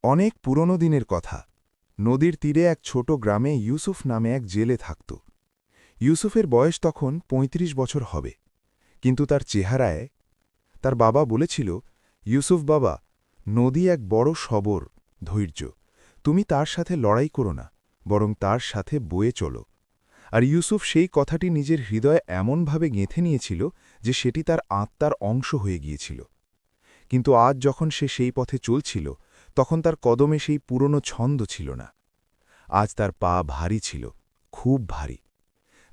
অনেক পুরনো দিনের কথা। নদীর তীরে এক ছোট গ্রামে ইউসুফ নামে এক জেলে থাকত। ইউসুফের বয়স তখন ৩৫ বছর হবে, কিন্তু তার চেহারায় তার বাবা বলেছিল, ইউসুফ বাবা, নদী এক বড় সবর, ধৈর্য। তুমি তার সাথে লড়াই করো না, বরং তার সাথে বয়ে চলো। আর ইউসুফ সেই কথাটি নিজের হৃদয়ে এমনভাবে গেঁথে নিয়েছিল যে সেটি তার আত্মার অংশ হয়ে গিয়েছিল। কিন্তু আজ যখন সে সেই পথে চলছিল, তখন তার কদমে সেই পুরনো ছন্দ ছিল না। আজ তার পা ভারী ছিল, খুব ভারী।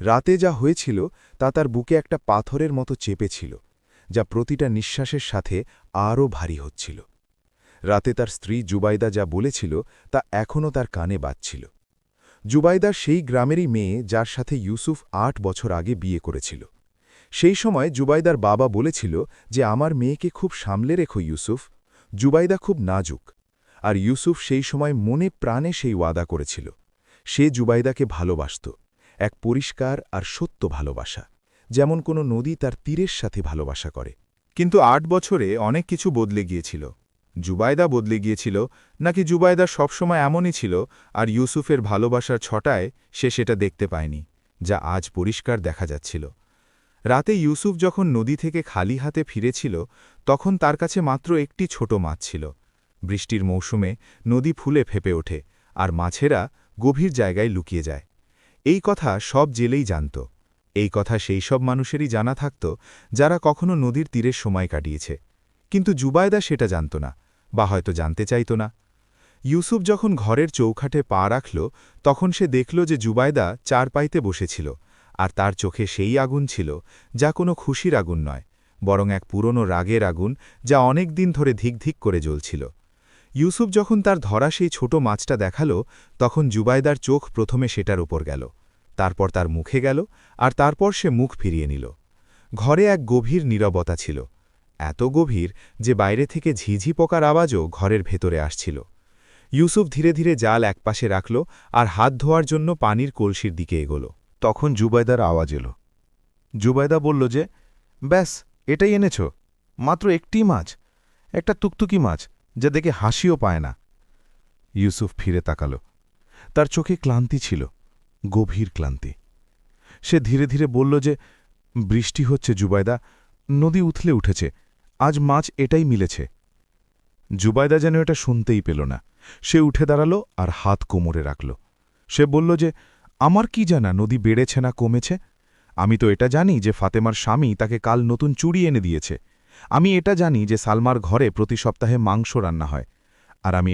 রাতে যা হয়েছিল তা তার বুকে একটা পাথরের মতো চেপেছিল, যা প্রতিটা নিঃশ্বাসের সাথে আরও ভারী হচ্ছিল। রাতে তার স্ত্রী জুবাইদা যা বলেছিল তা এখনও তার কানে বাজছিল। জুবাইদা সেই গ্রামেরই মেয়ে যার সাথে ইউসুফ ৮ বছর আগে বিয়ে করেছিল। সেই সময় জুবাইদার বাবা বলেছিল যে আমার মেয়েকে খুব সামলে রেখো ইউসুফ। জুবাইদা খুব নাজুক, আর ইউসুফ সেই সময় মনে প্রাণে সেই ওয়াদা করেছিল। সে জুবাইদাকে ভালোবাসত, এক পরিষ্কার আর সত্য ভালোবাসা, যেমন কোনো নদী তার তীরের সাথে ভালোবাসা করে। কিন্তু ৮ বছরে অনেক কিছু বদলে গিয়েছিল। জুবাইদা বদলে গিয়েছিল, নাকি জুবাইদা সবসময় এমনই ছিল আর ইউসুফের ভালোবাসার ছটায় সে সেটা দেখতে পায়নি, যা আজ পরিষ্কার দেখা যাচ্ছিল। রাতে ইউসুফ যখন নদী থেকে খালি হাতে ফিরেছিল, তখন তার কাছে মাত্র একটি ছোট মাছ ছিল। বৃষ্টির মৌসুমে নদী ফুলে ফেপে ওঠে, আর মাছেরা গভীর জায়গায় লুকিয়ে যায়। এই কথা সব জেলেই জানত। এই কথা সেই সব মানুষেরই জানা থাকত যারা কখনো নদীর তীরে সময় কাটিয়েছে। কিন্তু জুবাইদা সেটা জানত না, বা হয়তো জানতে চাইত না। ইউসুফ যখন ঘরের চৌখাটে পা রাখল, তখন সে দেখল যে জুবাইদা চারপাইতে বসেছিল, আর তার চোখে সেই আগুন ছিল যা কোনো খুশির আগুন নয়, বরং এক পুরনো রাগের আগুন, যা অনেক দিন ধরে ধিকধিক করে জ্বলছিল। ইউসুফ যখন তার ধরা সেই ছোট মাছটা দেখাল, তখন জুবাইদার চোখ প্রথমে সেটার উপর গেল, তারপর তার মুখে গেল, আর তারপর সে মুখ ফিরিয়ে নিল। ঘরে এক গভীর নীরবতা ছিল, এত গভীর যে বাইরে থেকে ঝিঝি পোকার আওয়াজও ঘরের ভেতরে আসছিল। ইউসুফ ধীরে ধীরে জাল একপাশে রাখল আর হাত ধোয়ার জন্য পানির কলসির দিকে এগোল। তখন জুবাইদার আওয়াজ এলো। জুবাইদা বলল যে, ব্যাস, এটাই এনেছ? মাত্র একটি মাছ, একটা তুকতুকি মাছ, যা দেখে হাসিও পায় না। ইউসুফ ফিরে তাকাল। তার চোখে ক্লান্তি ছিল, গভীর ক্লান্তি। সে ধীরে ধীরে বলল যে, বৃষ্টি হচ্ছে জুবাইদা, নদী উথলে উঠেছে, আজ মাছ এটাই মিলেছে। জুবাইদা যেন এটা শুনতেই পেল না। সে উঠে দাঁড়াল আর হাত কোমরে রাখল। সে বলল যে, আমার কি জানা নদী বেড়েছে না কমেছে? আমি তো এটা জানি যে ফাতেমার স্বামী তাকে কাল নতুন চুড়ি এনে দিয়েছে। আমি এটা জানি যে সালমার ঘরে প্রতি সপ্তাহে মাংস রান্না হয়। আর আমি